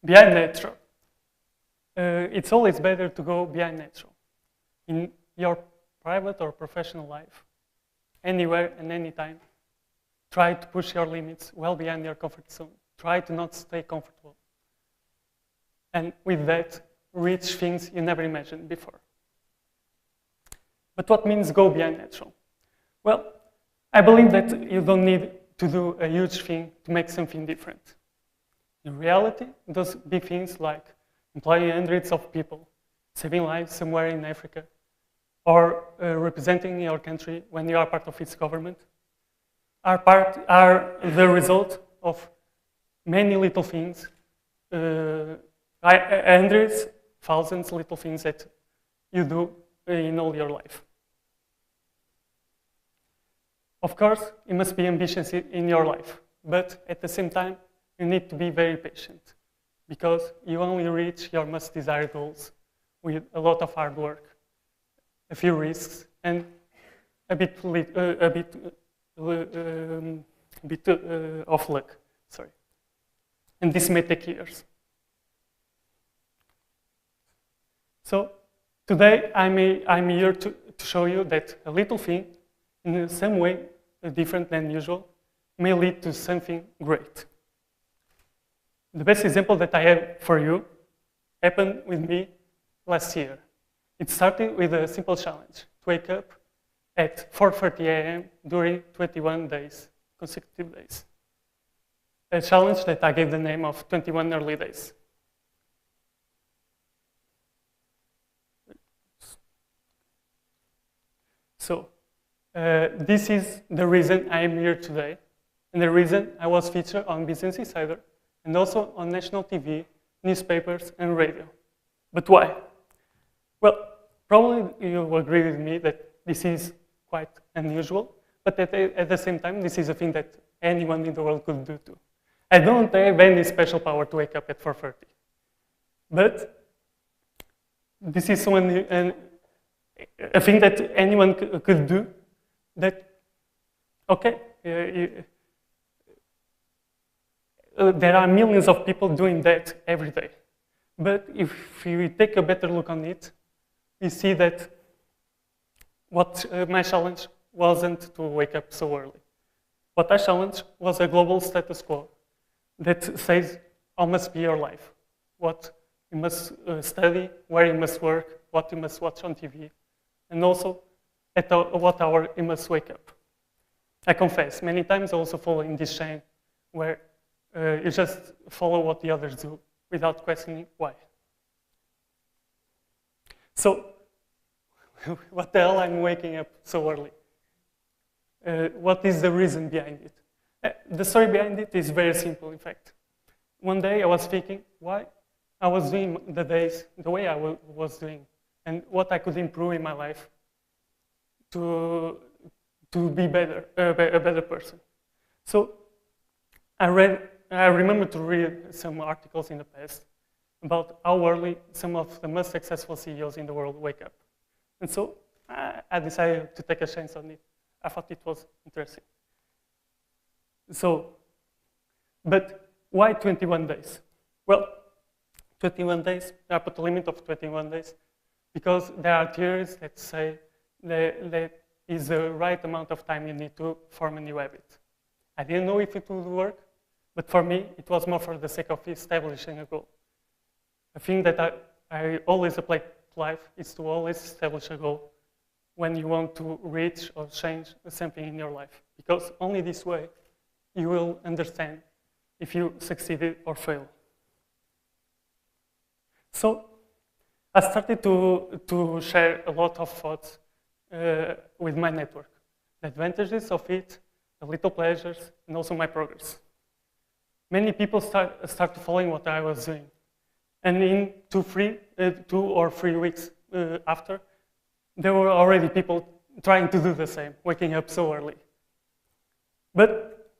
behind natural. It's always better to go behind natural. In your private or professional life, anywhere and anytime, try to push your limits well beyond your comfort zone. Try to not stay comfortable. And with that, reach things you never imagined before. But what means go beyond natural? Well, I believe that you don't need to do a huge thing to make something different. In reality, those big things like employing hundreds of people, saving lives somewhere in Africa, or representing your country when you are part of its government, are the result of many little things, hundreds, thousands little things that you do in all your life. Of course, you must be ambitious in your life, but at the same time, you need to be very patient because you only reach your most desired goals with a lot of hard work, a few risks, and a bit of luck. Sorry, and this may take years. So today I'm here to show you that a little thing, in some way different than usual, may lead to something great. The best example that I have for you happened with me last year. It started with a simple challenge, to wake up at 4:30 a.m. during 21 days, consecutive days. A challenge that I gave the name of 21 early days. So, this is the reason I am here today, and the reason I was featured on Business Insider, and also on national TV, newspapers, and radio. But why? Well, probably you will agree with me that this is quite unusual, but at the same time, this is a thing that anyone in the world could do too. I don't have any special power to wake up at 4:30, but this is a thing that anyone could do. That, okay, there are millions of people doing that every day. But if you take a better look on it, you see that what my challenge wasn't to wake up so early. What I challenged was a global status quo that says how must be your life, what you must study, where you must work, what you must watch on TV, and also at what hour you must wake up. I confess, many times I also fall in this chain where you just follow what the others do without questioning why. So, what the hell I'm waking up so early? What is the reason behind it? The story behind it is very simple, in fact. One day I was thinking why I was doing the days the way I was doing and what I could improve in my life to be better, a better person. So I remember to read some articles in the past about how early some of the most successful CEOs in the world wake up. And so I decided to take a chance on it. I thought it was interesting. So, but why 21 days? Well, 21 days, I put a limit of 21 days because there are theories that say that is the right amount of time you need to form a new habit. I didn't know if it would work, but for me, it was more for the sake of establishing a goal. A thing that I always apply to life is to always establish a goal when you want to reach or change something in your life. Because only this way you will understand if you succeeded or failed. So I started to share a lot of thoughts with my network. The advantages of it, the little pleasures, and also my progress. Many people start following what I was doing. And in 2 or 3 weeks after, there were already people trying to do the same, waking up so early. But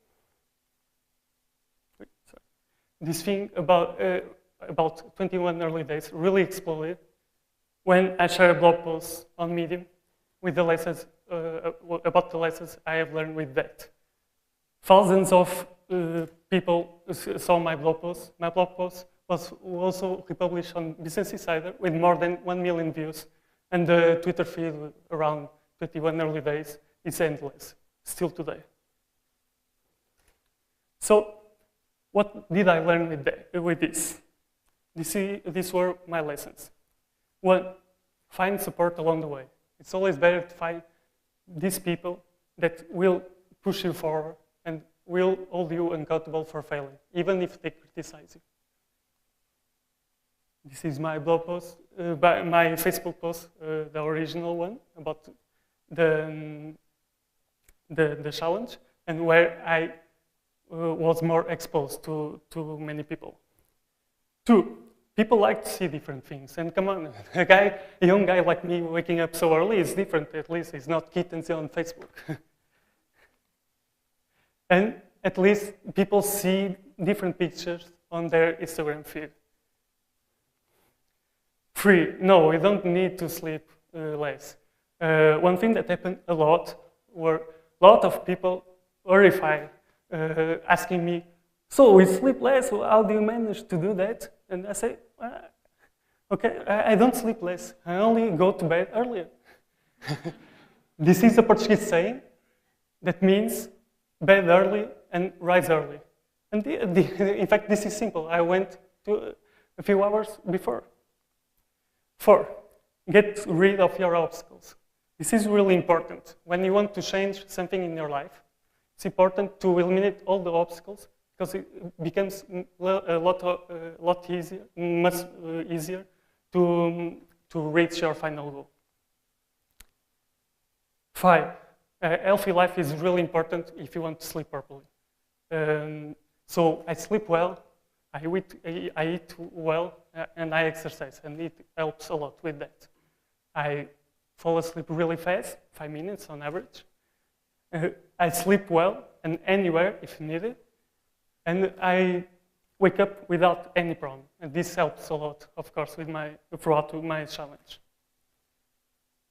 this thing about 21 early days really exploded when I shared a blog post on Medium with the lessons about the lessons I have learned with that. Thousands of people saw my blog post. My blog post was also republished on Business Insider with more than 1 million views. And the Twitter feed around 21 early days is endless, still today. So what did I learn with this? These were my lessons. 1, find support along the way. It's always better to find these people that will push you forward and will hold you accountable for failing, even if they criticize you. This is my blog post, my Facebook post, the original one, about the challenge, and where I was more exposed to many people. 2, people like to see different things. And come on, a young guy like me waking up so early is different. At least it's not kittens on Facebook. And at least people see different pictures on their Instagram feed. 3, no, we don't need to sleep less. One thing that happened a lot were a lot of people horrified, asking me, so we sleep less, how do you manage to do that? And I say, okay, I don't sleep less, I only go to bed earlier. This is a Portuguese saying that means bed early and rise early. And in fact, this is simple. I went to a few hours before. 4, get rid of your obstacles. This is really important. When you want to change something in your life, it's important to eliminate all the obstacles because it becomes a lot easier, much easier to reach your final goal. 5, a healthy life is really important if you want to sleep properly. So I sleep well, I eat well, and I exercise, and it helps a lot with that. I fall asleep really fast, 5 minutes on average. I sleep well and anywhere if needed, and I wake up without any problem. And this helps a lot, of course, throughout my challenge.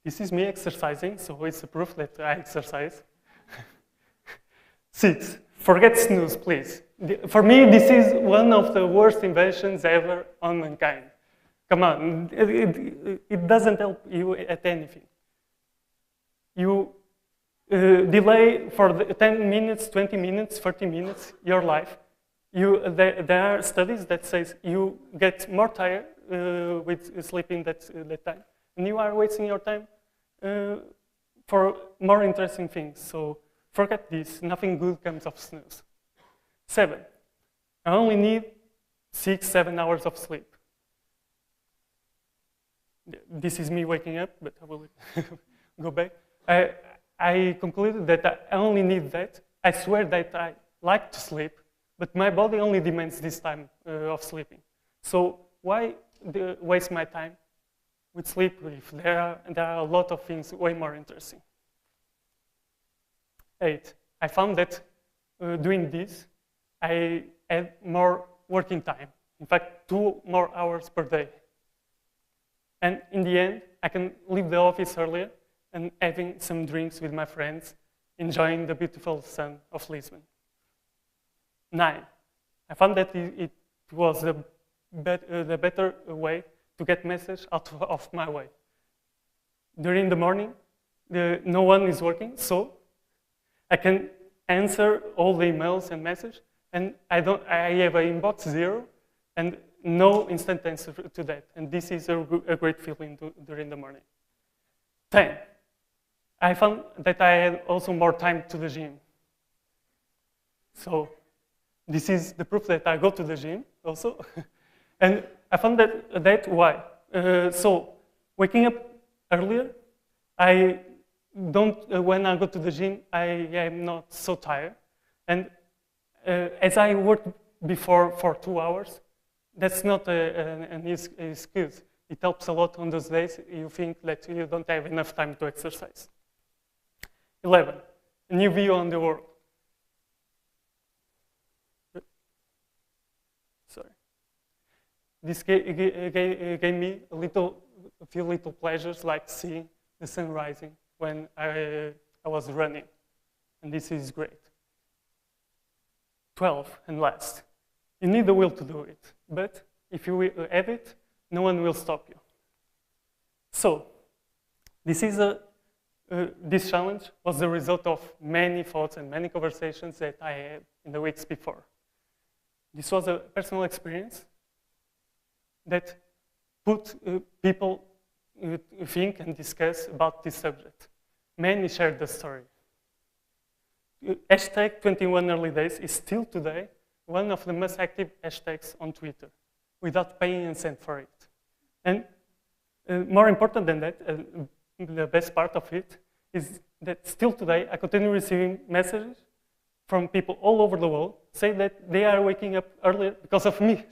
This is me exercising, so it's a proof that I exercise. 6, forget snooze, please. For me, this is one of the worst inventions ever on mankind. Come on, it doesn't help you at anything. You delay for 10 minutes, 20 minutes, 30 minutes your life. There are studies that say you get more tired with sleeping that time, and you are wasting your time for more interesting things. So forget this, nothing good comes of snooze. 7, I only need 6-7 hours of sleep. This is me waking up, but I will go back. I concluded that I only need that. I swear that I like to sleep, but my body only demands this time of sleeping. So why waste my time with sleep if there are a lot of things way more interesting? 8, I found that doing this, I had more working time. In fact, 2 more hours per day. And in the end, I can leave the office earlier and having some drinks with my friends, enjoying the beautiful sun of Lisbon. 9, I found that it was the better way to get message out of my way. During the morning, no one is working, so I can answer all the emails and messages, and I have an inbox 0 and no instant answer to that. And this is a great feeling during the morning. 10, I found that I had also more time to the gym. So this is the proof that I go to the gym also. And I found that why? So waking up earlier, I don't, when I go to the gym, I am not so tired. And as I worked before for 2 hours, that's not an excuse. It helps a lot on those days you think that you don't have enough time to exercise. 11, a new view on the world. Sorry. This gave me a few little pleasures, like seeing the sun rising when I was running. And this is great. 12, and last, you need the will to do it, but if you have it, no one will stop you. So, this challenge was the result of many thoughts and many conversations that I had in the weeks before. This was a personal experience that put people think and discuss about this subject. Many shared the story. Hashtag 21 early days is still today one of the most active hashtags on Twitter, without paying a cent for it. And more important than that, the best part of it is that still today I continue receiving messages from people all over the world say that they are waking up earlier because of me.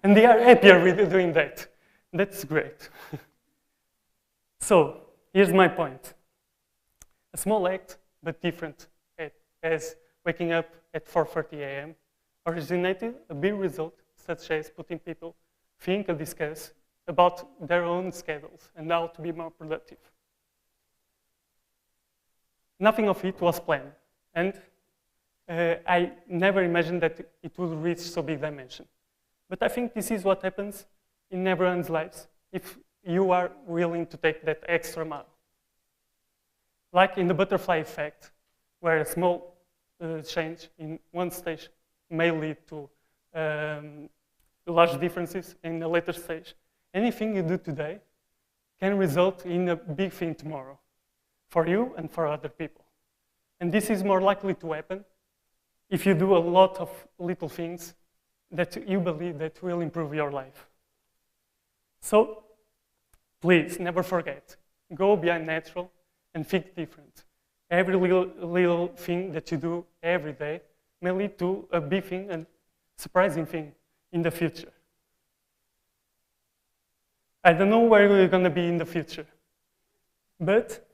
And they are happier with doing that. That's great. So, here's my point. A small act, but different, as waking up at 4:30 a.m. originated a big result, such as putting people think and discuss about their own schedules and how to be more productive. Nothing of it was planned, and I never imagined that it would reach so big dimension. But I think this is what happens in everyone's lives if you are willing to take that extra mile. Like in the butterfly effect, where a small change in one stage may lead to large differences in a later stage. Anything you do today can result in a big thing tomorrow for you and for other people. And this is more likely to happen if you do a lot of little things that you believe that will improve your life. So, please, never forget, go beyond natural and think different. Every little thing that you do every day may lead to a big thing and surprising thing in the future. I don't know where we're going to be in the future, but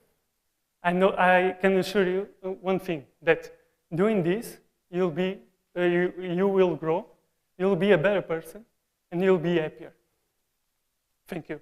I can assure you one thing, that doing this, you will grow, you'll be a better person, and you'll be happier. Thank you.